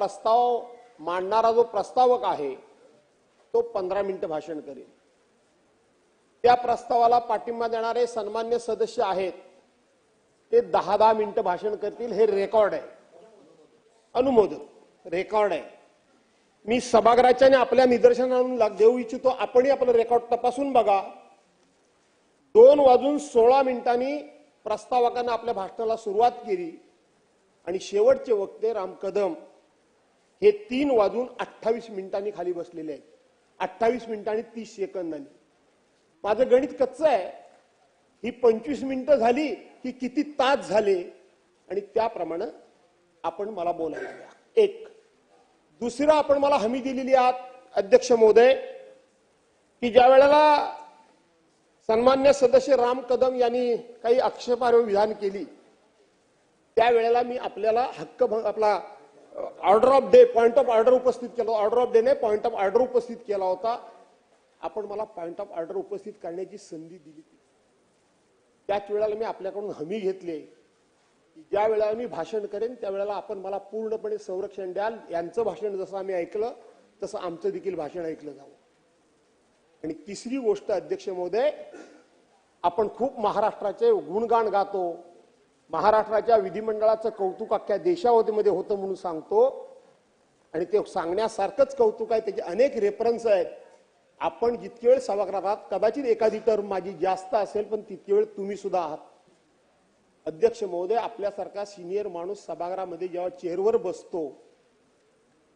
प्रस्ताव मांडणारा जो प्रस्तावक आहे तो 15 मिनिटं भाषण करेल। त्या प्रस्तावाला पाठिंबा देणारे सन्मान्य सदस्य आहेत ते 10-10 मिनिटं भाषण करतील। हे रेकॉर्ड आहे, अनुमोदन रेकॉर्ड आहे। मी सभागृहाच्या आणि आपल्या निदर्शनाला देऊ इच्छितो, आपणही आपलं रेकॉर्ड तपासून बघा। 2:16 प्रस्तावकांना आपल्या भाषणाला सुरुवात केली आणि शेवटचे वक्ते राम कदम हे 3:28 खाली बसलेले आहेत। 28 मिनिटं आणि 30 सेकंदांनी। माझं गणित कच्चं आहे, ही 25 मिनिटं झाली की किती तास झाले आणि त्याप्रमाणे आपण मला बोलायला द्या। एक दुसरं, आपण मला हमी दिलेली आहे अध्यक्ष महोदय की ज्या वेळेला सन्मान्य सदस्य राम कदम यांनी काही आक्षेपार्ह विधान केली त्यावेळेला मी आपल्याला हक्क आपला order of day point of order उपस्थित केला। ऑर्डर ऑफ डे ने पॉइंट ऑफ ऑर्डर उपस्थित केला होता। आपण मला पॉइंट ऑफ ऑर्डर उपस्थित करण्याची संधी दिली। त्याच वेळेला मी आपल्याकडून हमी घेतली की ज्या वेळेला मी भाषण करेन त्यावेळेला आपण मला पूर्णपणे संरक्षण द्याल। यांचं भाषण जसं आम्ही ऐकलं तसं आमचं देखील भाषण ऐकलं जावं। आणि तिसरी गोष्ट अध्यक्ष महोदय, आपण खूप महाराष्ट्राचे गुणगान गातो, महाराष्ट्राच्या विधिमंडळाचं कौतुक अख्ख्या देशामध्ये होतं म्हणून सांगतो आणि ते सांगण्यासारखंच कौतुक आहे। त्याचे अनेक रेफरन्स आहेत। आपण जितके वेळ सभागृहात, कदाचित एखादी टर्म माझी जास्त असेल पण तितके वेळ तुम्ही सुद्धा आहात। अध्यक्ष महोदय, आपल्यासारखा सिनियर माणूस सभागृहामध्ये जेव्हा चेअरवर बसतो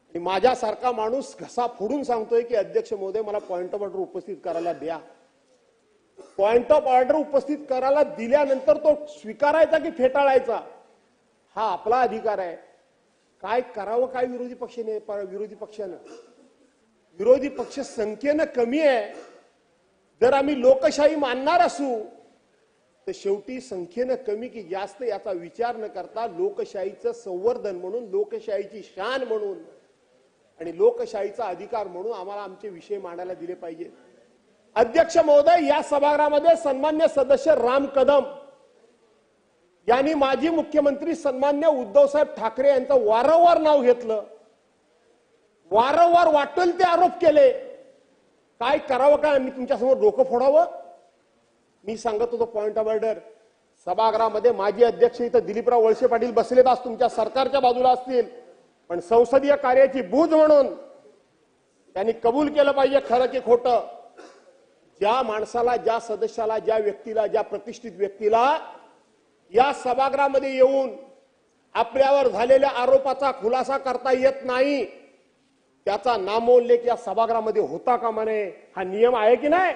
आणि माझ्यासारखा माणूस घसा फोडून सांगतोय की अध्यक्ष महोदय मला पॉइंट ऑफ ऑर्डर उपस्थित करायला द्या, पॉइंट ऑफ ऑर्डर उपस्थित करायला दिल्यानंतर तो स्वीकारायचा की फेटाळायचा हा आपला अधिकार आहे। काय करावं काय विरोधी पक्षानं? विरोधी पक्ष संख्येनं कमी आहे। जर आम्ही लोकशाही मानणार असू तर शेवटी संख्येनं कमी की जास्त याचा विचार न करता लोकशाहीचं संवर्धन म्हणून, लोकशाहीची शान म्हणून आणि लोकशाहीचा अधिकार म्हणून आम्हाला आमचे विषय मांडायला दिले पाहिजे। अध्यक्ष महोदय, या सभागृहामध्ये सन्मान्य सदस्य राम कदम यांनी माजी मुख्यमंत्री सन्मान्य उद्धवसाहेब ठाकरे यांचं वारंवार नाव घेतलं, वारंवार वाटेल ते आरोप केले। काय करावं काय? मी तुमच्यासमोर डोकं फोडावं? मी सांगत होतो पॉइंट ऑफ ऑर्डर। सभागृहामध्ये माजी अध्यक्ष इथं दिलीपराव वळसे पाटील बसलेत, आज तुमच्या सरकारच्या बाजूला असतील, पण संसदीय कार्याची बूज म्हणून त्यांनी कबूल केलं पाहिजे खरं की खोटं। ज्या माणसाला, ज्या सदस्याला, ज्या व्यक्तीला, ज्या प्रतिष्ठित व्यक्तीला या सभागृहामध्ये येऊन आपल्यावर झालेल्या आरोपाचा खुलासा करता येत नाही त्याचा नामोल्लेख या सभागृहामध्ये होता कामा नये। हा नियम आहे की नाही?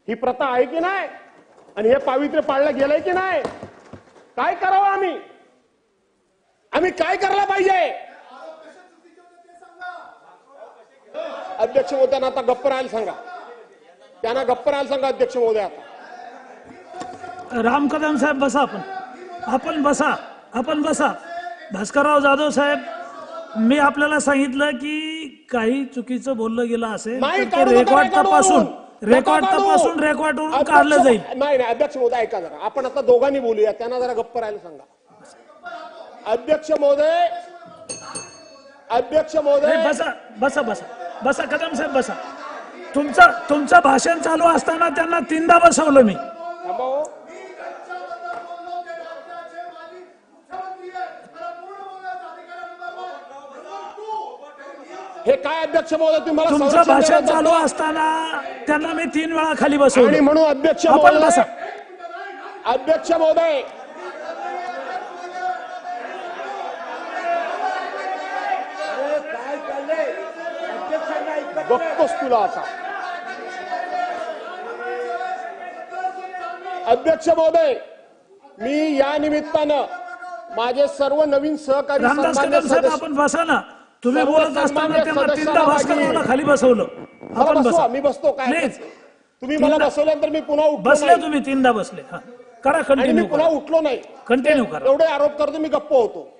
ही प्रथा आहे की नाही? आणि हे पावित्र्य पाळलं गेलंय की नाही? काय करावं आम्ही? आम्ही काय करायला पाहिजे? अध्यक्ष महोदयांना आता गप्प राहायला सांगा, त्यांना गप्प राहायला सांगा अध्यक्ष महोदय। आता राम कदम साहेब बसा, आपण बसा। भास्करराव जाधव साहेब, मी आपल्याला सांगितलं की काही चुकीचं बोललं गेलं असेल तर रेकॉर्डवरून काढलं जाईल। नाही अध्यक्ष महोदय ऐका जरा, आपण आता दोघांनी बोलूया, त्यांना जरा गप्प राहायला सांगा। अध्यक्ष महोदय बसा कदम साहेब बसा। तुमचं भाषण चालू असताना त्यांना 3दा बसवलं मी। हे काय अध्यक्ष महोदय, तुम्हाला तुमचं भाषण चालू असताना त्यांना मी 3 वेळा खाली बसवलं आणि म्हणून अध्यक्ष महोदय, अध्यक्ष महोदय बघतोस तुला आता। अध्यक्ष महोदय, मी या निमित्तानं माझे सर्व नवीन सहकारी आपण बसा ना, तुम्ही बोलत असताना त्यांना 3दा भास्कररावला खाली बसवलं। आपण बसा, मी बसतो काय? तुम्ही मला बसवल्यानंतर मी पुन्हा बसले, तुम्ही 3दा बसले। करा कंटिन्यू, पुन्हा उठलो नाही, कंटिन्यू करा। एवढे आरोप करतो मी गप्प होतो।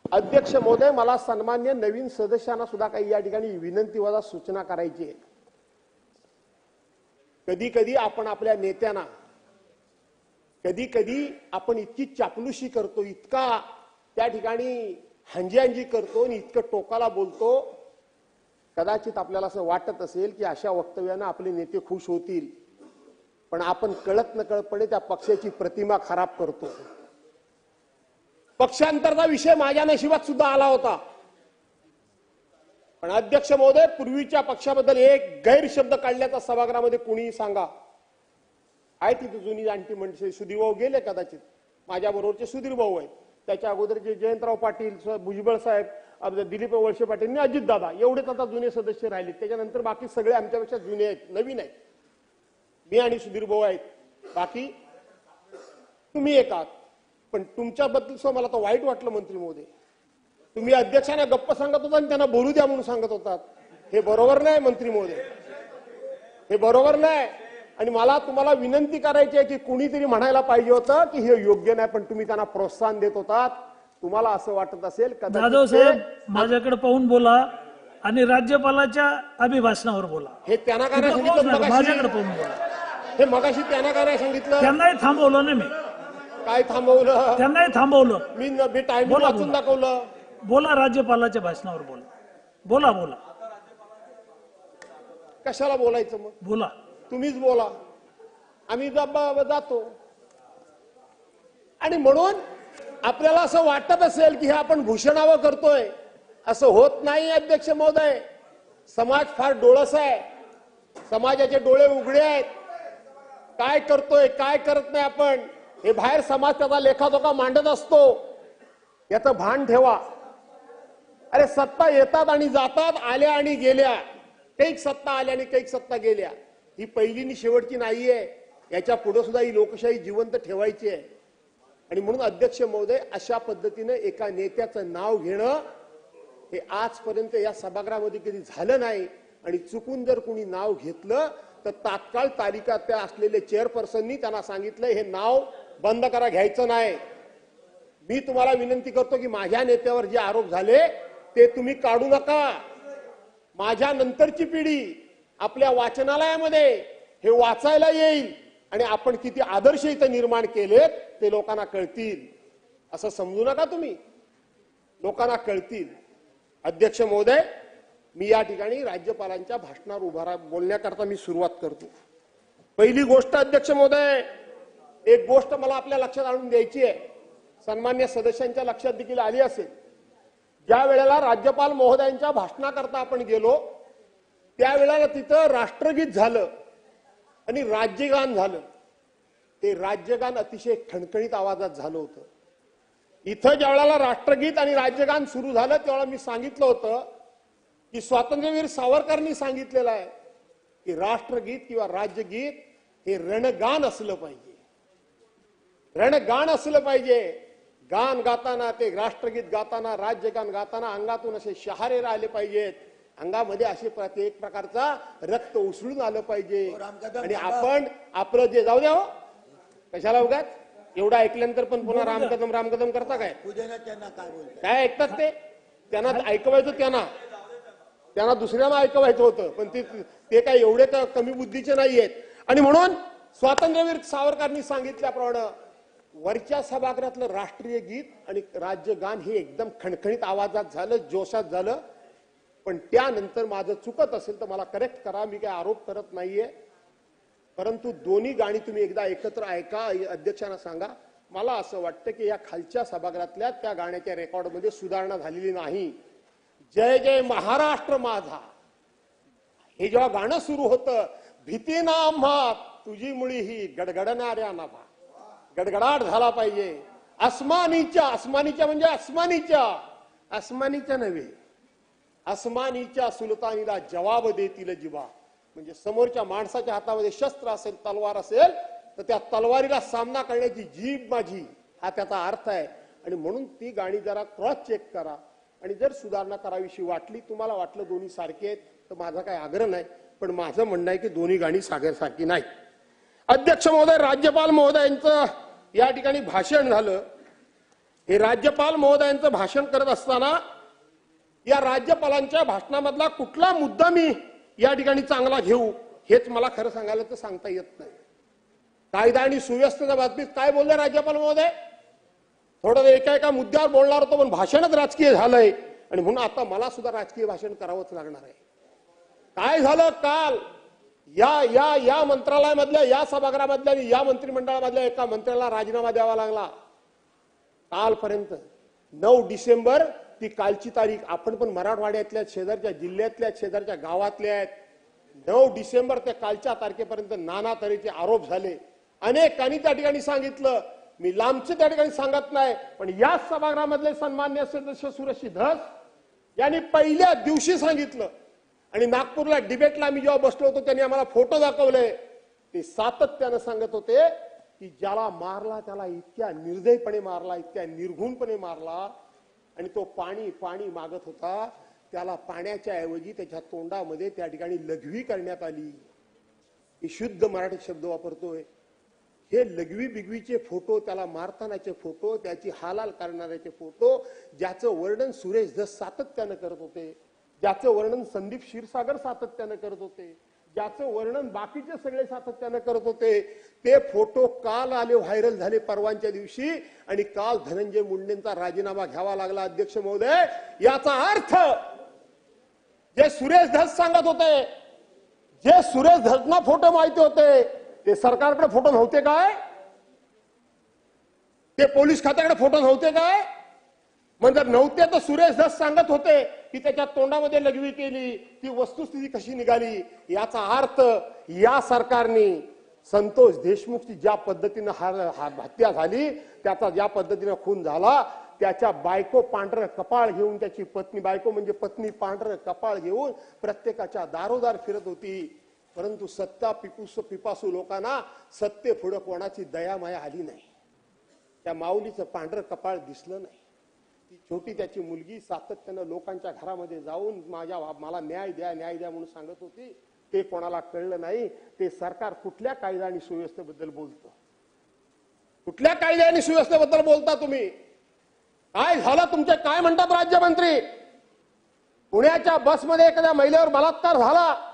अध्यक्ष महोदय, मला सन्मान्य नवीन सदस्यांना सुद्धा काही या ठिकाणी विनंती वजा सूचना करायची आहे। कधी कधी आपण आपल्या नेत्यांना, कधी कधी आपण इतकी चापलुशी करतो, इतका त्या ठिकाणी हंजी करतो आणि इतकं टोकाला बोलतो. कदाचित आपल्याला असं वाटत असेल की अशा वक्तव्यानं आपले नेते खुश होतील, पण आपण कळत नकळतपणे त्या पक्षाची प्रतिमा खराब करतो. पक्षांतरचा विषय माझ्या नशिबात सुद्धा आला होता, पण अध्यक्ष महोदय, पूर्वीच्या पक्षाबद्दल एक गैरशब्द काढल्याचा सभागृहामध्ये कुणीही सांगा. आहे तिथे जुनी जाणती म्हणजे सुधीर भाऊ गेले, कदाचित माझ्या बरोबरचे सुधीर भाऊ आहेत, त्याच्या अगोदरचे जयंतराव पाटील, भुजबळ साहेब, दिलीप वळसे पाटील आणि अजितदादा, एवढेच आता जुने सदस्य राहिले. त्याच्यानंतर बाकी सगळे आमच्यापेक्षा जुने आहेत, नवीन आहेत. मी आणि सुधीर भाऊ आहेत, बाकी तुम्ही एक आहात. पण तुमच्याबद्दल मला तर वाईट वाटलं मंत्री महोदय. तुम्ही अध्यक्षांना गप्प सांगत होता आणि त्यांना बोलू द्या म्हणून सांगत होतात. हे बरोबर नाही मंत्री महोदय, हे बरोबर नाही. आणि मला तुम्हाला विनंती करायची आहे की कुणीतरी म्हणायला पाहिजे होतं की हे योग्य नाही, पण तुम्ही त्यांना प्रोत्साहन देत होतात. तुम्हाला असं वाटत असेल जाधव साहेब, माझ्याकडे पाहून बोला आणि राज्यपालाच्या अभिभाषणावर बोला. हे त्यांना काय सांगितलं? माझ्याकडे पाहून बोला. हे मगाशी त्यांना काय सांगितलं? त्यांनाही थांबवलं ना मी. काय थांबवलं? त्यांनाही थांबवलं. मी टायमिंग वाचून दाखवलं. बोला, राज्यपालाच्या भाषणावर बोला. बोला बोला. कशाला बोलायचं मग? बोला, तुम्हीच बोला, आम्ही जातो. आणि म्हणून आपल्याला असं वाटत असेल की हे आपण भूषणावं करतोय, असं होत नाही अध्यक्ष महोदय. समाज फार डोळस आहे, समाजाचे डोळे उघडे आहेत. काय करतोय काय करत नाही आपण हे बाहेर समाज त्याचा लेखाजोखा मांडत असतो, याचं भान ठेवा. अरे सत्ता येतात आणि जातात, आल्या आणि गेल्या. कैक सत्ता आल्या आणि कैक सत्ता गेल्या. ही पहिली आणि शेवटची नाहीये. याच्या पुढे सुद्धा ही लोकशाही जिवंत ठेवायची आहे. आणि म्हणून अध्यक्ष महोदय, अशा पद्धतीने एका नेत्याचं नाव घेणं हे आजपर्यंत या सभागृहामध्ये कधी झालं नाही. आणि चुकून जर कुणी नाव घेतलं तर तात्काळ तालिका त्या असलेले चेअरपर्सननी त्यांना सांगितलं हे नाव बंद करा, घ्यायचं नाही. मी तुम्हाला विनंती करतो की माझ्या नेत्यावर जे आरोप झाले ते तुम्ही काढू नका. माझ्या नंतरची पिढी आपल्या वाचनालयामध्ये हे वाचायला येईल आणि आपण किती आदर्श इथं निर्माण केलेत ते लोकांना कळतील. असं समजू नका तुम्ही, लोकांना कळतील. अध्यक्ष महोदय, मी या ठिकाणी राज्यपालांच्या भाषणावर बोलण्याकरता मी सुरुवात करतो. पहिली गोष्ट अध्यक्ष महोदय, एक गोष्ट मला आपल्या लक्षात आणून द्यायची आहे, सन्मान्य सदस्यांच्या लक्षात देखील आली असेल. ज्या वेळेला राज्यपाल महोदयांच्या भाषणाकरता आपण गेलो त्यावेळेला तिथं राष्ट्रगीत झालं आणि राज्यगान झालं. ते राज्यगान अतिशय खणखणीत आवाजात झालं होतं. इथं ज्या वेळेला राष्ट्रगीत आणि राज्यगान सुरू झालं त्यावेळेला मी सांगितलं होतं की स्वातंत्र्यवीर सावरकरांनी सांगितलेलं आहे की राष्ट्रगीत किंवा राज्यगीत हे रणगान असलं पाहिजे, रणगान असलं पाहिजे. गान गाताना, ते राष्ट्रगीत गाताना, राज्यगान गाताना अंगातून असे शहारे राहिले पाहिजेत, अंगामध्ये असे एक प्रकारचा रक्त उसळून आलं पाहिजे. आणि आपण आपलं जे जाऊ द्या हो, कशाला उगाच एवढं ऐकल्यानंतर पण पुन्हा रामकदम रामकदम करता काय? काय ऐकतात ते? त्यांना ऐकवायचं, त्यांना दुसऱ्यांना ऐकवायचं होतं, पण ते काय एवढे तर कमी बुद्धीचे नाही आहेत. आणि म्हणून स्वातंत्र्यवीर सावरकरांनी सांगितल्याप्रमाणे वरच्या सभागृहातलं राष्ट्रीय गीत आणि राज्यगान हे एकदम खणखणीत आवाजात झालं, जोशात झालं. पण त्यानंतर माझं चुकत असेल तर मला करेक्ट करा, मी काय आरोप करत नाहीये. परंतु दोन्ही गाणी तुम्ही एकदा एकत्र ऐका, अध्यक्षांना सांगा. मला असं वाटतं की या खालच्या सभागृहातल्या त्या गाण्याच्या रेकॉर्डमध्ये सुधारणा झालेली नाही. जय जय महाराष्ट्र माझा हे जेव्हा गाणं सुरू होतं, भीती ना आम्हा तुझी मुळी ही गडगडणाऱ्या नाभा, गडगडाट झाला पाहिजे. अस्मानीच्या, अस्मानीच्या म्हणजे अस्मानीच्या नव्हे, अस्मानीच्या सुलतानीला जवाब देतील जिबा. म्हणजे समोरच्या माणसाच्या हातामध्ये शस्त्र असेल, तलवार असेल, तर त्या तलवारीला सामना करण्याची जीभ माझी, हा त्याचा अर्थ आहे. आणि म्हणून ती गाणी जरा क्रॉस चेक करा आणि जर सुधारणा करावीशी वाटली, तुम्हाला वाटलं दोन्ही सारखे आहेत, तर माझा काही आग्रह नाही. पण माझं म्हणणं आहे की दोन्ही गाणी सारखी नाही. अध्यक्ष महोदय, राज्यपाल महोदयांचं या ठिकाणी भाषण झालं. हे राज्यपाल महोदयांचं भाषण करत असताना या राज्यपालांच्या भाषणामधला कुठला मुद्दा मी या ठिकाणी चांगला घेऊ हेच मला खरं सांगायला तर सांगता येत नाही. कायदा आणि सुव्यवस्थेच्या बाबतीत काय बोलले राज्यपाल महोदय? थोडं एका मुद्द्यावर बोलणार होतो पण भाषणच राजकीय झालंय आणि म्हणून आता मला सुद्धा राजकीय भाषण करावंच लागणार आहे. काय झालं काल या या या मंत्रालयामधल्या या सभागृहामधल्या आणि या मंत्रिमंडळामधल्या एका मंत्र्याला राजीनामा द्यावा लागला. कालपर्यंत 9 डिसेंबर ती कालची तारीख. आपण पण मराठवाड्यातल्या शेजारच्या जिल्ह्यातल्या शेजारच्या गावातल्या आहेत. 9 डिसेंबर ते कालच्या तारखेपर्यंत नाना तऱ्हेचे आरोप झाले. अनेकांनी त्या ठिकाणी सांगितलं. मी लांबचे त्या ठिकाणी सांगत नाही पण या सभागृहामधले सन्मान्य सदस्य सुरेश धस यांनी पहिल्या दिवशी सांगितलं आणि नागपूरला डिबेटला आम्ही जेव्हा बसलो होतो त्यांनी आम्हाला फोटो दाखवले. ते सातत्यानं सांगत होते की ज्याला मारला त्याला इतक्या निर्दयपणे मारला, इतक्या निर्घुणपणे मारला आणि तो पाणी पाणी मागत होता. त्याला पाण्याच्या ऐवजी त्याच्या तोंडामध्ये त्या ठिकाणी लघवी करण्यात आली. ही शुद्ध मराठी शब्द वापरतोय. हे लघवी बिगवीचे फोटो, त्याला मारतानाचे फोटो, त्याची हालाल करणाऱ्याचे फोटो, ज्याचं वर्णन सुरेश धस सातत्यानं करत होते, ज्याचं वर्णन संदीप क्षीरसागर सातत्यानं करत होते, ज्याचं वर्णन बाकीचे सगळे सातत्यानं करत होते, ते फोटो काल आले, व्हायरल झाले परवांच्या दिवशी आणि काल धनंजय मुंडेंचा राजीनामा घ्यावा लागला. अध्यक्ष महोदय, याचा अर्थ जे सुरेश धस सांगत होते, जे सुरेश धसना फोटो माहिती होते, ते सरकारकडे फोटो नव्हते काय? ते पोलीस खात्याकडे फोटो नव्हते काय? मग जर नव्हते तर सुरेश धस सांगत होते की त्याच्या तोंडामध्ये लघवी केली, ती वस्तुस्थिती कशी निघाली? याचा अर्थ या सरकारने संतोष देशमुखची ज्या पद्धतीनं हत्या झाली, त्याचा ज्या पद्धतीनं खून झाला, त्याच्या बायको पांढरं कपाळ घेऊन, त्याची पत्नी, बायको म्हणजे पत्नी पांढरं कपाळ घेऊन प्रत्येकाच्या दारोदार फिरत होती. परंतु सत्ता पिपासू लोकांना सत्ते पुढे कोणाची दयामाया आली नाही. त्या माऊलीचं पांढरं कपाळ दिसलं नाही. ती छोटी त्याची मुलगी सातत्यानं लोकांच्या घरामध्ये जाऊन मला न्याय द्या न्याय द्या म्हणून सांगत होती. ते कोणाला कळलं नाही. ते सरकार कुठल्या कायदा आणि सुव्यवस्थेबद्दल बोलतं? कुठल्या कायद्या आणि सुव्यवस्थेबद्दल बोलता तुम्ही? काय झालं तुमचे? काय म्हणतात राज्यमंत्री? पुण्याच्या बसमध्ये एखाद्या महिलेवर बलात्कार झाला,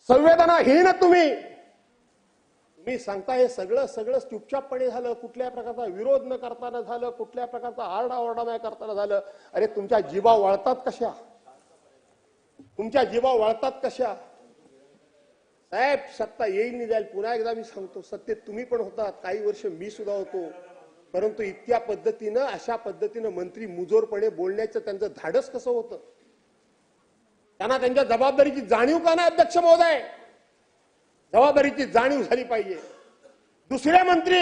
संवेदनाहीन तुम्ही सांगता हे सगळं चुपचापपणे झालं, कुठल्या प्रकारचा विरोध न करताना झालं, कुठल्या प्रकारचा आरडाओरडा न करताना झालं. अरे तुमच्या जीवा वळतात कशा? तुमच्या जीवा वळतात कशा? साहेब, सत्ता येईल नाही जाईल. पुन्हा एकदा मी सांगतो, सत्तेत तुम्ही पण होतात, काही वर्ष मी सुद्धा होतो. परंतु इतक्या पद्धतीनं, अशा पद्धतीनं मंत्री मुजोरपणे बोलण्याचं त्यांचं धाडस कसं होतं? त्यांना त्यांच्या जबाबदारीची जाणीव का नाही? अध्यक्ष महोदय, जबाबदारीची जाणीव झाली पाहिजे. दुसरे मंत्री,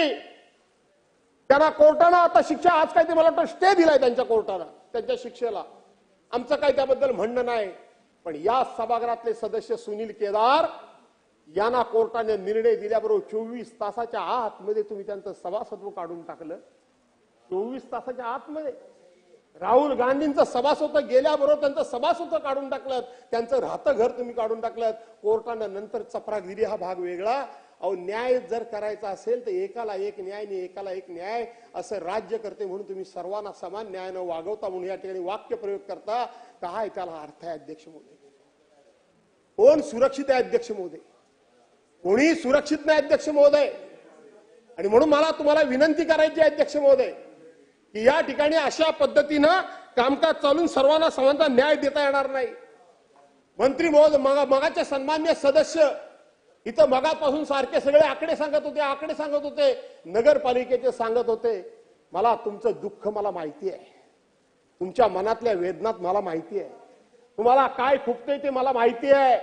त्यांना कोर्टानं आता शिक्षा, आज काय ते मला वाटतं स्टे दिलाय त्यांच्या कोर्टानं, त्यांच्या शिक्षेला. आमचं काही त्याबद्दल म्हणणं नाही. पण या सभागृहातले सदस्य सुनील केदार यांना कोर्टाने निर्णय दिल्याबरोबर 24 तासाच्या आतमध्ये तुम्ही त्यांचं सभासत्व काढून टाकलं. 24 तासाच्या आतमध्ये राहुल गांधींचं सभासत्व गेल्याबरोबर त्यांचं सभासत्व काढून टाकलं. त्यांचं राहतं घर तुम्ही काढून टाकलं. कोर्टानं नंतर चपराक दिली, हा भाग वेगळा. अहो, न्याय जर करायचा असेल तर एकाला एक न्याय नाही एकाला एक न्याय असं राज्य करते म्हणून तुम्ही सर्वांना समान न्यायानं वागवता म्हणून या ठिकाणी वाक्य प्रयोग करता. काय त्याला अर्थ आहे अध्यक्ष महोदय? कोण सुरक्षित आहे अध्यक्ष महोदय? कोणी सुरक्षित नाही अध्यक्ष महोदय. आणि म्हणून मला तुम्हाला विनंती करायची आहे अध्यक्ष महोदय की या ठिकाणी अशा पद्धतीनं कामकाज चालून सर्वांना समानता न्याय देता येणार नाही. मंत्री महोदय, मगाचे सन्मान्य सदस्य इथं मगापासून सारखे सगळे आकडे सांगत होते, नगरपालिकेचे सांगत होते. मला तुमचं दुःख मला माहिती आहे, तुमच्या मनातल्या वेदनात मला माहिती आहे, तुम्हाला काय खुपतंय ते मला माहिती आहे.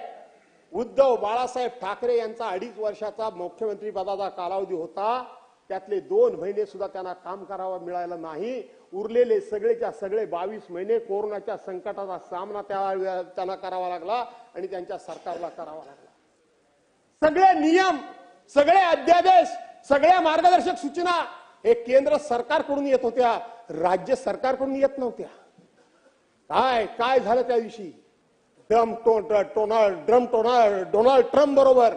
उद्धव बाळासाहेब ठाकरे यांचा 2.5 वर्षाचा मुख्यमंत्री पदाचा कालावधी होता. त्यातले 2 महिने सुद्धा त्यांना काम करावं मिळालं नाही. उरलेले सगळेच्या सगळे 22 महिने कोरोनाच्या संकटाचा सामना त्यांना करावा लागला आणि त्यांच्या सरकारला करावा लागला. सगळे नियम, सगळे अध्यादेश, सगळ्या मार्गदर्शक सूचना हे केंद्र सरकारकडून येत होत्या, राज्य सरकारकडून येत नव्हत्या. काय झालं त्या दिवशी? डोनाल्ड ट्रम्प बरोबर,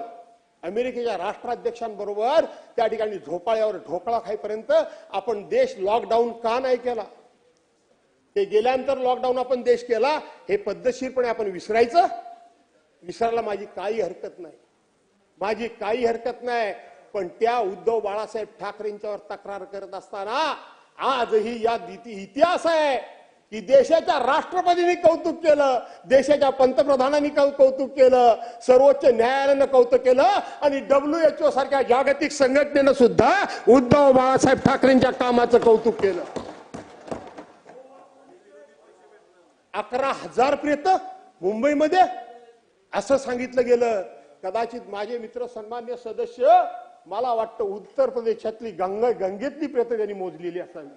अमेरिकेच्या राष्ट्राध्यक्षांबरोबर त्या ठिकाणी झोपाळ्यावर ढोकळा खाईपर्यंत आपण देश लॉकडाऊन का नाही केला? ते गेल्यानंतर लॉकडाऊन आपण देश केला, हे पद्धतशीरपणे आपण विसरायला माझी काही हरकत नाही. पण त्या उद्धव बाळासाहेब ठाकरेंच्यावर तक्रार करत असताना आजही या इतिहास आहे की देशाच्या राष्ट्रपतींनी कौतुक केलं, देशाच्या पंतप्रधानांनी कौतुक केलं, सर्वोच्च न्यायालयानं कौतुक केलं आणि WHO सारख्या जागतिक संघटनेनं सुद्धा उद्धव बाळासाहेब ठाकरेंच्या कामाचं कौतुक केलं. 11,000 प्रेत मुंबईमध्ये असं सांगितलं गेलं. कदाचित माझे मित्र सन्मान्य सदस्य, मला वाटतं उत्तर प्रदेशातली गंगेतली प्रेत त्यांनी मोजलेली असावी,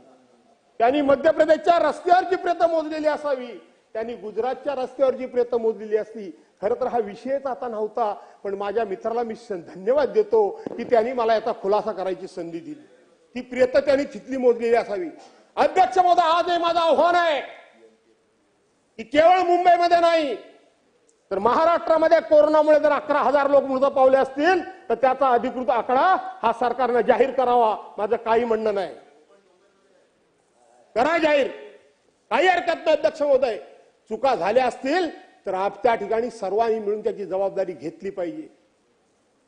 त्यांनी मध्य प्रदेशच्या रस्त्यावरची प्रेत मोजलेली असावी, त्यांनी गुजरातच्या रस्त्यावरची प्रेत मोजलेली असती. खरं तर हा विषयच आता नव्हता, पण माझ्या मित्राला मी धन्यवाद देतो की त्यांनी मला याचा खुलासा करायची संधी दिली. ती प्रेत त्यांनी तिथली मोजलेली असावी. अध्यक्ष महोदय, आज हे माझं आव्हान आहे की केवळ मुंबईमध्ये नाही तर महाराष्ट्रामध्ये कोरोनामुळे जर 11,000 लोक मृत पावले असतील तर त्याचा अधिकृत आकडा हा सरकारने जाहीर करावा. माझं काही म्हणणं नाही, करा जाहीर, काही हरकत नाही. अध्यक्ष महोदय, चुका झाल्या असतील तर त्या ठिकाणी सर्वांनी मिळून त्याची जबाबदारी घेतली पाहिजे.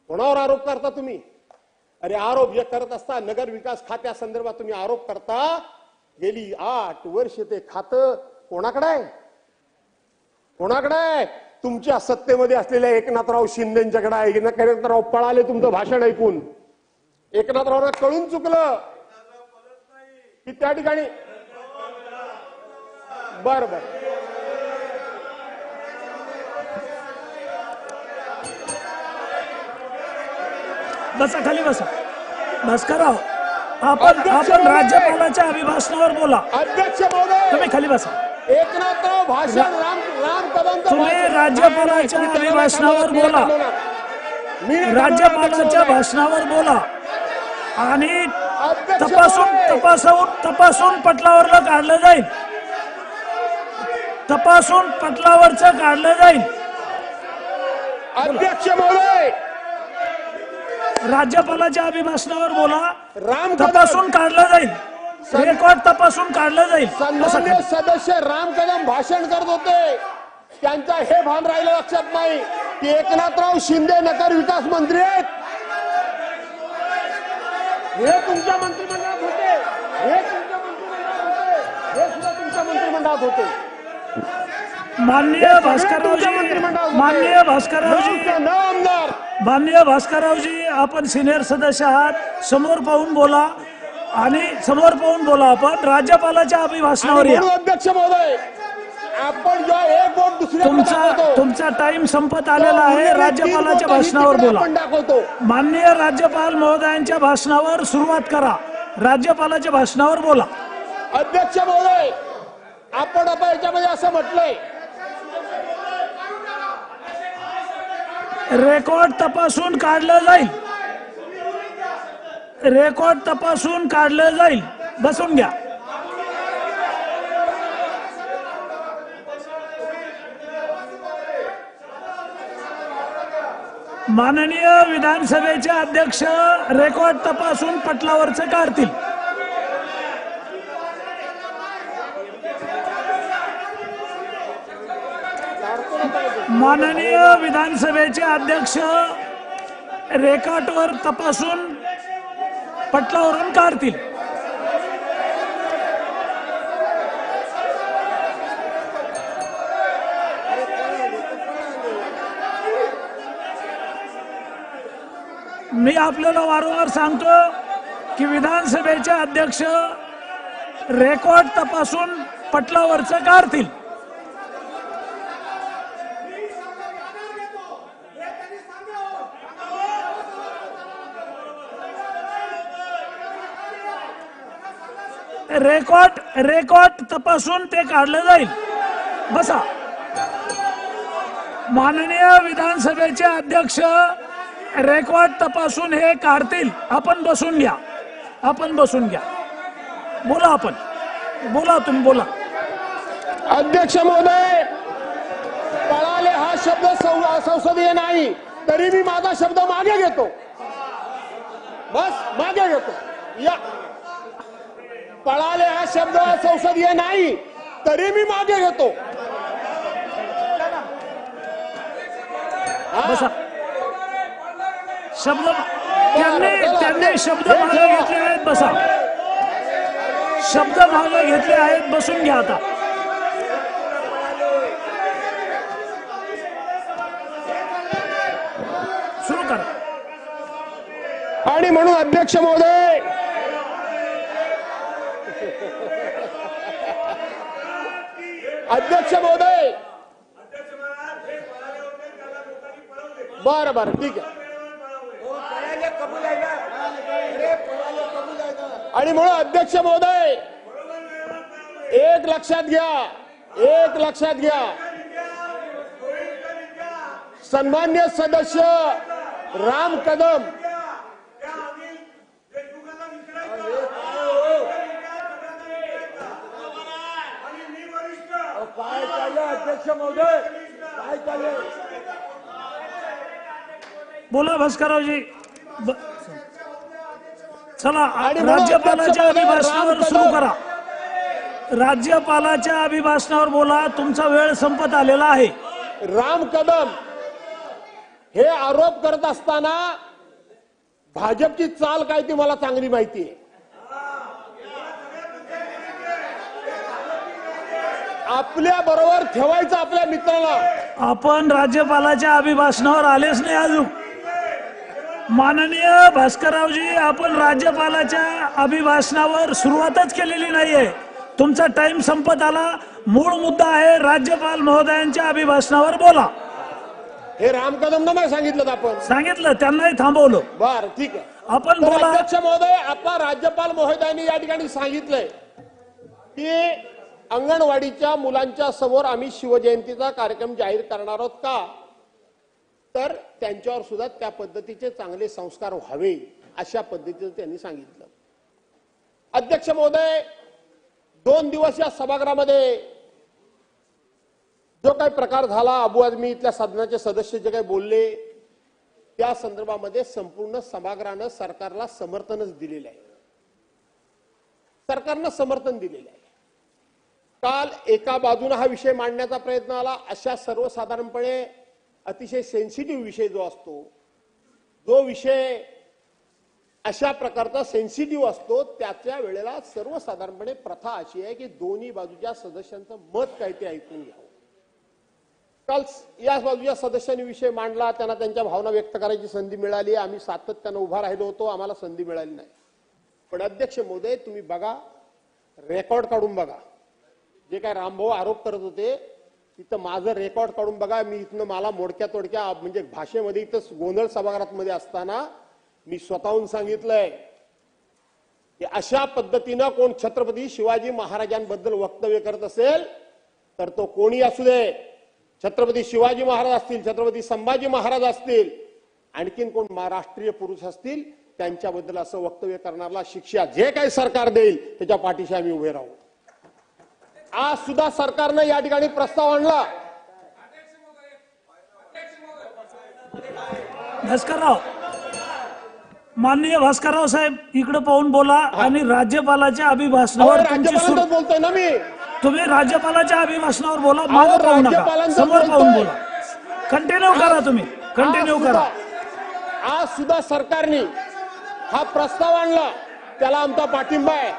कोणावर आरोप करता तुम्ही? अरे आरोप जे करत असता नगर विकास खात्यासंदर्भात तुम्ही आरोप करता, गेली 8 वर्ष ते खातं कोणाकडे आहे? कोणाकडे आहे? तुमच्या सत्तेमध्ये असलेल्या एकनाथराव शिंदेच्याकडे आहे. एकनाथराव पळाले तुमचं भाषण ऐकून. एकनाथरावला कळून चुकलं की त्या ठिकाणी बर बसा, खाली बसा. भास्करराव, आपण राज्यपालाच्या अभिभाषणावर बोला. अध्यक्ष महोदय, तुम्ही खाली बसा. एकनाथराव भाषण राम कदम, तुम्ही राज्यपालाच्या अभिभाषणावर बोला. राज्यपालाच्या भाषणावर बोला आणि तपासून पटलावरलं काढलं जाईल. तपासून पटलावरचं काढलं जाईल. अध्यक्ष महोदय, राज्यपालाच्या अभिभाषणावर बोला. तपासून काढलं जाईल. रेकॉर्ड तपासून काढलं जाईल. सन्मान्य सदस्य राम कदम भाषण करत होते, त्यांचा हे भान राहिलं लक्षात नाही की एकनाथराव शिंदे नगर विकास मंत्री आहेत. हे तुमच्या मंत्रिमंडळात होते, हे सुद्धा तुमच्या मंत्रिमंडळात होते. माननीय भास्कररावजी, आपण सिनियर सदस्य आहात, समोर पाहून बोला आणि समोर पाहून बोला. आपण राज्यपालाच्या अभिभाषणावर या. अध्यक्ष महोदय, आपण जो एक वोट दुसऱ्या तुमचा टाइम संपत आलेला आहे. राज्यपालाच्या भाषणावर बोला. माननीय राज्यपाल महोदयांच्या भाषणावर सुरुवात करा. राज्यपालाच्या भाषणावर बोला. अध्यक्ष महोदय, आपण आता याच्यामध्ये असं म्हटलंय, रेकॉर्ड तपासून काढलं जाईल. रेकॉर्ड तपासून काढलं जाईल. बसून घ्या. माननीय विधानसभेचे अध्यक्ष रेकॉर्ड तपासून पटलावरचं काढतील. माननीय विधानसभेचे अध्यक्ष रेकॉर्डवर तपासून पटलावरून काढतील. मी आपल्याला वारंवार सांगतो की विधानसभेचे अध्यक्ष रेकॉर्ड तपासून पटलावरचं काढतील. रेकॉर्ड तपासून ते काढलं जाईल. बसा. माननीय विधानसभेचे अध्यक्ष रेकॉर्ड तपासून हे काढतील. आपण बसून घ्या. आपण बसून घ्या. बोला. आपण बोला. तुम्ही बोला. अध्यक्ष महोदय, पळाले हा शब्द संसदीय नाही, तरी मी माझा शब्द मागे घेतो. बस मागे घेतो. या पळाले हा शब्द संसदीय नाही, तरी मी मागे घेतो. बसा. शब्द त्यांनी शब्द मागे घेतले आहेत. बसा. शब्द मागे घेतले आहेत. बसून घ्या आता. सुरू करा. आणि म्हणून अध्यक्ष महोदय, अध्यक्ष महोदय, बरं बरं ठीक आहे. आणि म्हणून अध्यक्ष महोदय, एक लक्षात घ्या, सन्मान्य सदस्य राम कदम काय चाललं अध्यक्ष महोदय, काय चाललंय? बोला भास्कररावजी. चला आणि राज्यपालाच्या म्हणून अभिभाषणावर राम सुरू कदम. करा. राज्यपालाच्या अभिभाषणावर बोला. तुमचा वेळ संपत आलेला आहे. राम कदम हे आरोप करत असताना भाजपची चाल काय ती मला चांगली माहिती आहे. आपल्या बरोबर ठेवायचं आपल्या मित्राला. आपण राज्यपालाच्या अभिभाषणावर आलेच नाही अजून. माननीय भास्कररावजी, आपण राज्यपालाच्या अभिभाषणावर सुरुवातच केलेली नाहीये. तुमचा टाइम संपत आला. मूळ मुद्दा आहे राज्यपाल महोदयांच्या अभिभाषणावर बोला. हे राम कदमनं नाही सांगितलं आपण. सांगितलं, त्यांनाही थांबवलं. बर ठीक आहे. आपण तर बोला. अध्यक्ष महोदय, आपला राज्यपाल महोदयांनी या ठिकाणी सांगितलंय की अंगणवाडीच्या मुलांच्या समोर आम्ही शिवजयंतीचा कार्यक्रम जाहीर करणार आहोत का, तर त्यांच्यावर सुद्धा त्या पद्धतीचे चांगले संस्कार व्हावे अशा पद्धतीचं त्यांनी सांगितलं. अध्यक्ष महोदय, 2 दिवस या सभागृहामध्ये जो काही प्रकार झाला, अबू आझमी इथल्या सदनाचे सदस्य जे काही बोलले, त्या संदर्भामध्ये संपूर्ण सभागृहानं सरकारला समर्थनच दिलेलं आहे. सरकारनं समर्थन दिलेलं आहे. काल एका बाजूने हा विषय मांडण्याचा प्रयत्न आला. अशा सर्वसाधारणपणे अतिशय सेन्सिटिव्ह विषय जो असतो, जो विषय अशा प्रकारचा सेन्सिटिव्ह असतो, त्याच्या वेळेला सर्वसाधारणपणे प्रथा अशी आहे की दोन्ही बाजूच्या सदस्यांचं मत काय ते ऐकून घ्यावं. काल या बाजूच्या सदस्यांनी विषय मांडला, त्यांना त्यांच्या भावना व्यक्त करायची संधी मिळाली. आम्ही सातत्यानं उभा राहिलो होतो, आम्हाला संधी मिळाली नाही. पण अध्यक्ष महोदय, तुम्ही बघा, रेकॉर्ड काढून बघा. जे काय रामभाऊ आरोप करत होते तिथं माझं रेकॉर्ड काढून बघा. मी इथनं मला मोडक्या तोडक्या म्हणजे भाषेमध्ये इथं गोंधळ सभागृहामध्ये असताना मी स्वतःहून सांगितलंय की अशा पद्धतीनं कोण छत्रपती शिवाजी महाराजांबद्दल वक्तव्य करत असेल तर तो कोणी असू दे, छत्रपती शिवाजी महाराज असतील, छत्रपती संभाजी महाराज असतील, आणखीन कोण राष्ट्रीय पुरुष असतील, त्यांच्याबद्दल असं वक्तव्य करणाऱ्याला शिक्षा जे काही सरकार देईल त्याच्या पाठीशी आम्ही उभे राहू. आज सुद्धा सरकारनं या ठिकाणी प्रस्ताव आणला. भास्करराव, माननीय भास्करराव साहेब, इकडे पाहून बोला. आणि राज्यपालाच्या अभिभाषणावर राज्यपालांचं बोलतोय ना मी. तुम्ही राज्यपालाच्या अभिभाषणावर बोला. मागे पाहू नका, राज्यपालांचं समोर पाहून बोलतोय. बोला. कंटिन्यू करा, तुम्ही कंटिन्यू करा. आज सुद्धा सरकारने हा प्रस्ताव आणला, त्याला आमचा पाठिंबा आहे,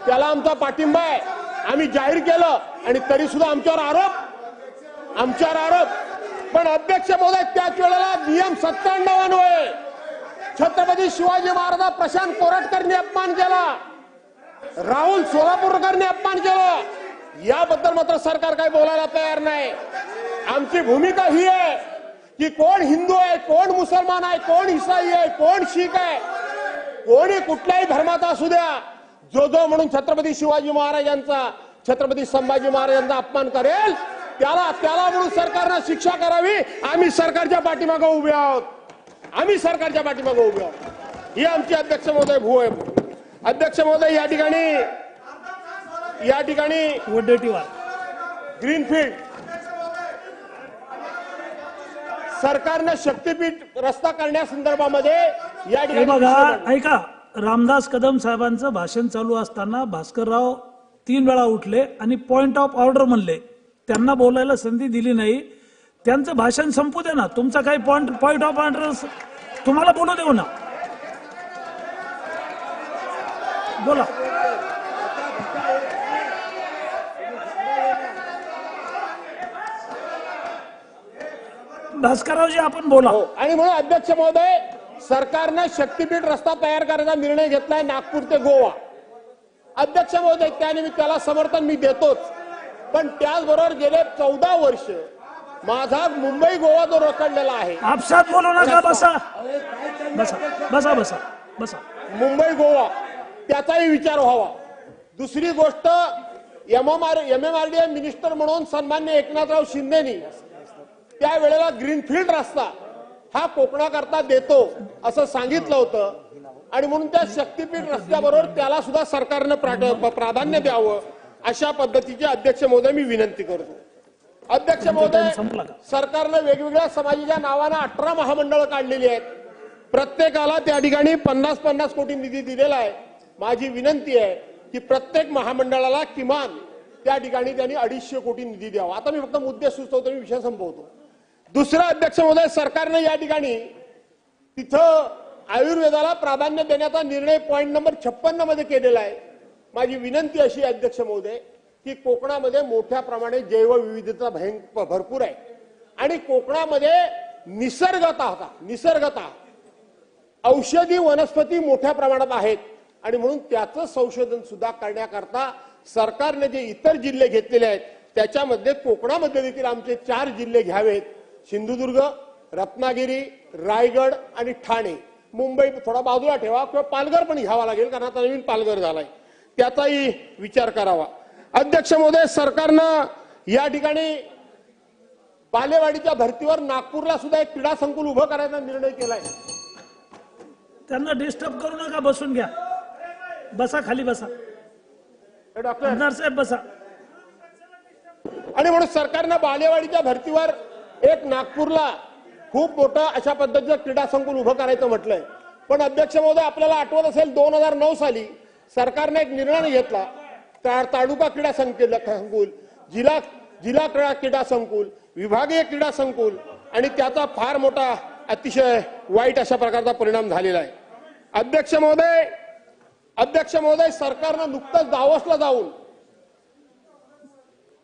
त्याला आमचा पाठिंबा आहे. आम्ही जाहीर केलं आणि तरी सुद्धा आमच्यावर आरोप. पण अध्यक्ष महोदय, त्याच वेळेला नियम 97 अन्वये छत्रपती शिवाजी महाराज प्रशांत कोरटकरने अपमान केला, राहुल सोलापूरकरने अपमान केला. याबद्दल मात्र सरकार काही बोलायला तयार नाही. आमची भूमिका ही आहे की कोण हिंदू आहे, कोण मुसलमान आहे, कोण ईसाई आहे, कोण शीख आहे, कोणी कुठल्याही धर्माचा असू द्या, जो म्हणून छत्रपती शिवाजी महाराजांचा, छत्रपती संभाजी महाराजांचा अपमान करेल त्याला म्हणून सरकारनं शिक्षा करावी. आम्ही सरकारच्या पाठीमागे उभे आहोत. ही आमची अध्यक्ष महोदय भू आहे. अध्यक्ष महोदय, या ठिकाणी ग्रीनफील्ड सरकारनं शक्तीपीठ रस्ता करण्यासंदर्भामध्ये या ठिकाणी बघा, ऐका, रामदास कदम साहेबांचं भाषण चालू असताना भास्करराव 3 वेळा उठले आणि पॉइंट ऑफ ऑर्डर म्हणले. त्यांना बोलायला संधी दिली नाही. त्यांचं भाषण संपू दे ना. तुमचा काही पॉइंट ऑफ ऑर्डर तुम्हाला बोलू देऊ ना. बोला. भास्कररावजी आपण बोला. हो, आणि म्हणून अध्यक्ष महोदय, सरकारनं शक्तीपीठ रस्ता तयार करायचा निर्णय घेतलाय नागपूर ते गोवा. अध्यक्ष महोदय, त्यानिमित्ताला समर्थन मी देतोच, पण त्याचबरोबर गेले 14 वर्ष माझा मुंबई गोवा जो रखडलेला आहे. आपसात बोलू नका, बसा बसा बसा बसा बसा. मुंबई गोवा त्याचाही विचार व्हावा. दुसरी गोष्ट, MMRDA मिनिस्टर म्हणून सन्मान्य एकनाथराव शिंदेनी त्यावेळेला ग्रीनफील्ड रस्ता हा कोकणाकरता देतो असं सांगितलं होतं, आणि म्हणून त्या शक्तीपीठ रस्त्याबरोबर त्याला सुद्धा सरकारनं प्राधान्य द्यावं अशा पद्धतीची अध्यक्ष महोदय मी विनंती करतो. अध्यक्ष महोदय, सरकारनं वेगवेगळ्या समाजाच्या नावानं 18 महामंडळं काढलेली आहेत. प्रत्येकाला त्या ठिकाणी 50-50 कोटी निधी दिलेला आहे. माझी विनंती आहे की प्रत्येक महामंडळाला किमान त्या ठिकाणी त्यांनी 250 कोटी निधी द्यावा. आता मी फक्त मुद्दे सुचवतो, मी विषय संपवतो. दुसरा अध्यक्ष महोदय, सरकारने या ठिकाणी तिथं आयुर्वेदाला प्राधान्य देण्याचा निर्णय पॉईंट नंबर 56 मध्ये केलेला आहे. माझी विनंती अशी अध्यक्ष महोदय की कोकणामध्ये मोठ्या प्रमाणे जैवविविधता भरपूर आहे, आणि कोकणामध्ये निसर्गता औषधी वनस्पती मोठ्या प्रमाणात आहेत, आणि म्हणून त्याचं संशोधन सुद्धा करण्याकरता सरकारने जे इतर जिल्हे घेतलेले आहेत त्याच्यामध्ये कोकणामध्ये देखील आमचे 4 जिल्हे घ्यावेत. सिंधुदुर्ग, रत्नागिरी, रायगड आणि ठाणे. मुंबई थोडा बाजूला ठेवा, किंवा पालघर पण घ्यावा लागेल, कारण आता नवीन पालघर झालाय, त्याचाही विचार करावा. अध्यक्ष महोदय, सरकारनं या ठिकाणी बालेवाडीच्या धर्तीवर नागपूरला सुद्धा एक क्रीडा संकुल उभं करायचा निर्णय केलाय. त्यांना डिस्टर्ब करू नका, बसून घ्या, बसा, खाली बसा. डॉक्टर आमदार साहेब बसा. आणि म्हणून सरकारनं बालेवाडीच्या धर्तीवर एक नागपूरला खूप मोठं अशा पद्धतीचं क्रीडा संकुल उभं करायचं म्हटलंय. पण अध्यक्ष महोदय, आपल्याला आठवत असेल 2009 साली सरकारने एक निर्णय घेतला, ताडुका क्रीडा संकुल, जिल्हा क्रीडा संकुल, विभागीय क्रीडा संकुल, आणि त्याचा फार मोठा अतिशय वाईट अशा प्रकारचा परिणाम झालेला आहे. अध्यक्ष महोदय, सरकारनं नुकतंच दावोसला जाऊन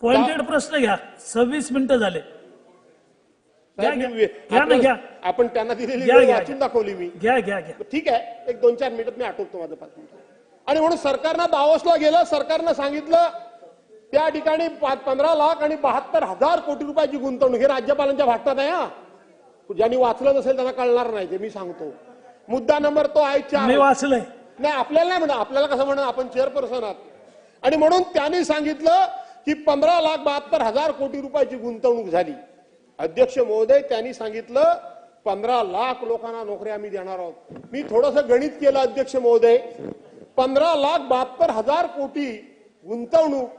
पॉइंटेड प्रश्न घ्या. 26 मिनिटं झाले. घ्या, घ्या ना, घ्या. आपण त्यांना दिलेली घ्या, वेळ घ्या, वाचून दाखवली मी. घ्या घ्या घ्या. ठीक आहे, एक 2-4 मिनिटात मी आठवतो माझं 5 मिनिटं. आणि म्हणून सरकारनं दावोसला गेलं, सरकारनं सांगितलं त्या ठिकाणी 15,72,000 कोटी रुपयाची गुंतवणूक. हे राज्यपालांच्या भाषणात आहे. हा, ज्यांनी वाचलं नसेल त्यांना कळणार नाही, ते मी सांगतो. मुद्दा नंबर तो आहे 4. मी वाचलंय. नाही, आपल्याला नाही म्हणा, आपल्याला कसं म्हणा, आपण चेअरपर्सन आहात. आणि म्हणून त्यांनी सांगितलं की 15,72,000 कोटी रुपयाची गुंतवणूक झाली. अध्यक्ष महोदय, त्यांनी सांगितलं 15 लाख लोकांना नोकऱ्या आम्ही देणार आहोत. मी थोडंसं गणित केलं अध्यक्ष महोदय, 15,72,000 कोटी गुंतवणूक,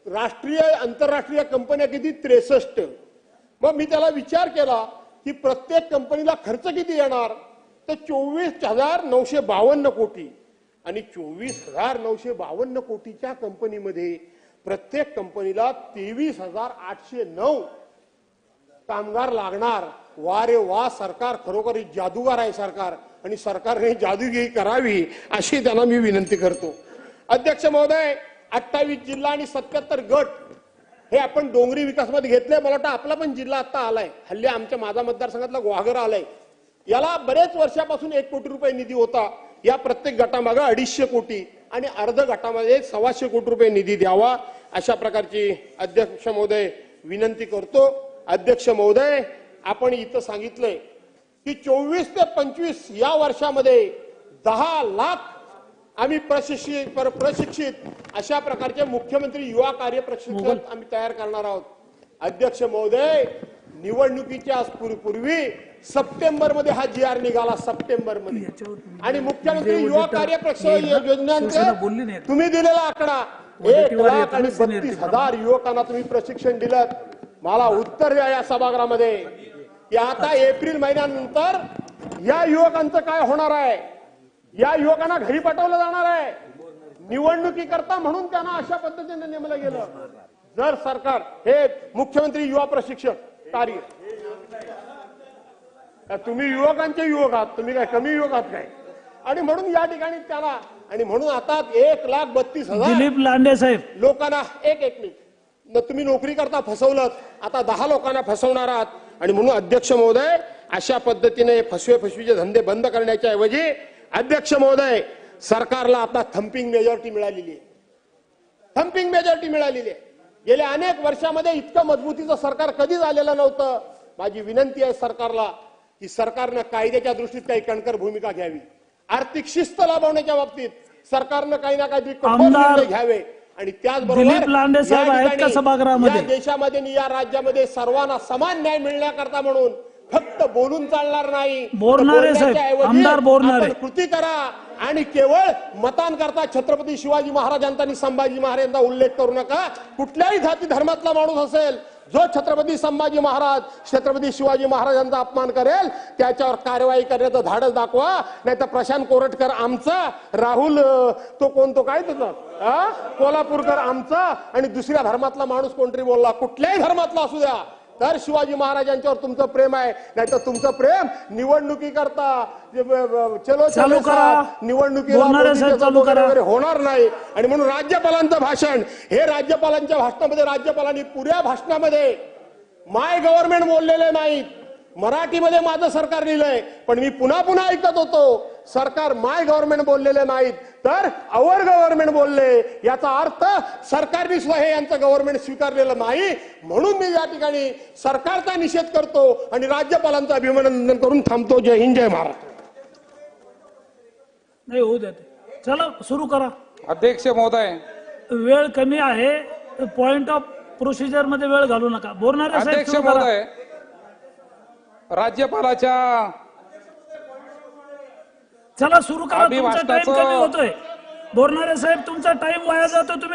राष्ट्रीय आंतरराष्ट्रीय कंपन्या किती 63. मग मी त्याला विचार केला की प्रत्येक कंपनीला खर्च किती येणार, तर 24,952 कोटी. आणि 24,952 कोटीच्या कंपनीमध्ये प्रत्येक कंपनीला 23,809 कामगार लागणार. वा रे वा, सरकार खरोखर जादूगार आहे सरकार, आणि सरकारने जादूगिरी करावी अशी त्यांना मी विनंती करतो. अध्यक्ष महोदय, 28 जिल्हा आणि 77 गट हे आपण डोंगरी विकासमध्ये घेतले. मला वाटतं आपला पण जिल्हा आता आलाय, हल्ली माझा मतदारसंघातला ग्वाघर आलाय. याला बरेच वर्षापासून 1 कोटी रुपये निधी होता. या प्रत्येक गटामागे 250 कोटी आणि अर्ध गटामध्ये 125 कोटी रुपये निधी द्यावा अशा प्रकारची अध्यक्ष महोदय विनंती करतो. अध्यक्ष महोदय, आपण इथं सांगितलंय की 24 ते 25 या वर्षामध्ये 10 लाख आम्ही प्रशिक्षित अशा प्रकारचे मुख्यमंत्री युवा कार्य प्रशिक्षण आम्ही तयार करणार आहोत. अध्यक्ष महोदय, निवडणुकीच्या पूर्वी सप्टेंबर मध्ये हा GR निघाला, सप्टेंबर मध्ये. आणि मुख्यमंत्री युवा कार्य प्रशिक्षण योजनेचे तुम्ही दिलेला आकडा 1,32,000 युवकांना तुम्ही प्रशिक्षण दिलं. मला उत्तर द्या या सभागृहामध्ये की आता एप्रिल महिन्यानंतर या युवकांचं काय होणार आहे. या युवकांना घरी पाठवलं जाणार आहे निवडणुकीकरता, म्हणून त्यांना अशा पद्धतीने नेमलं गेलं. जर सरकार हे मुख्यमंत्री युवा प्रशिक्षण कार्य, तुम्ही युवकांचे युवक आहात, तुम्ही काय कमी युवक आहात काय. आणि म्हणून या ठिकाणी त्याला, आणि म्हणून आता 1,32,000 दिलीप लांडे साहेब लोकांना एक मिनिट, तुम्ही नोकरी करता फसवलं, आता 10 लोकांना फसवणार आहात. आणि म्हणून अध्यक्ष महोदय अशा पद्धतीने फसवेचे धंदे बंद करण्याच्या ऐवजी अध्यक्ष महोदय सरकारला आता थम्पिंग मेजॉरिटी मिळालेली आहे. थम्पिंग मेजॉरिटी मिळालेली आहे. गेल्या अनेक वर्षामध्ये इतकं मजबूतीचं सरकार कधीच आलेलं नव्हतं. माझी विनंती आहे सरकारला की सरकारनं कायद्याच्या दृष्टीत काही कणकर भूमिका घ्यावी. आर्थिक शिस्त लाभवण्याच्या बाबतीत सरकारनं काही ना काहीतरी कठोर आमदार निर्णय घ्यावे आणि दिलीप त्याचबरोबर लांडे साहेब या आहेत का ठिकाणी सभागृहामध्ये? या देशामध्ये आणि या राज्यामध्ये सर्वांना समान न्याय मिळण्याकरता म्हणून फक्त बोलून चालणार नाही. बोरनारे साहेब, बोलण्याच्या ऐवजी आमदार बोरनारे. आपण कृती करा आणि केवळ मतांकरता छत्रपती शिवाजी महाराजांचा आणि संभाजी महाराजांचा उल्लेख करू नका. कुठल्याही जाती धर्मातला माणूस असेल जो छत्रपती संभाजी महाराज छत्रपती शिवाजी महाराजांचा अपमान करेल त्याच्यावर कारवाई करण्याचं धाडस दाखवा. नाही तर प्रशांत कोरटकर आमचा, राहुल तो कोणतो काय त्याचा कोल्हापूरकर आमचा आणि दुसऱ्या धर्मातला माणूस कोणतरी बोलला, कुठल्याही धर्मातला असू द्या, तर शिवाजी महाराजांच्यावर तुमचं प्रेम आहे. नाही तर तुमचं प्रेम निवडणुकी करता चलो चालू करा. निवडणुकीला बोलणारे साहेब चालू करा. वगैरे होणार नाही. आणि म्हणून राज्यपालांचं भाषण हे राज्यपालांच्या भाषणामध्ये राज्यपालांनी पुऱ्या भाषणामध्ये माय गव्हर्नमेंट बोललेले नाहीत. मराठीमध्ये माझं सरकार लिहिलंय पण मी पुन्हा पुन्हा ऐकत होतो सरकार माय गव्हर्नमेंट बोललेले नाहीत तर अवर गव्हर्नमेंट बोलले. याचा अर्थ सरकारने सुद्धा हे यांचं गव्हर्नमेंट स्वीकारलेलं नाही. म्हणून मी या ठिकाणी सरकारचा निषेध करतो आणि राज्यपालांचं अभिनंदन करून थांबतो. जय हिंद, जय महाराष्ट्र. नाही होऊ देते. चला सुरू करा. अध्यक्ष महोदय, वेळ कमी आहे. पॉइंट ऑफ प्रोसिजर मध्ये वेळ घालू नका. बोरणारे साहेब अध्यक्ष सुरू करा. महोदय, राज्यपालाच्या चला सुरू करा. तुमचा टाइम अभिभाषणाचं- कमी होतोय. बोरणारे साहेब तुमचा टाइम वाया जातो. तुम्ही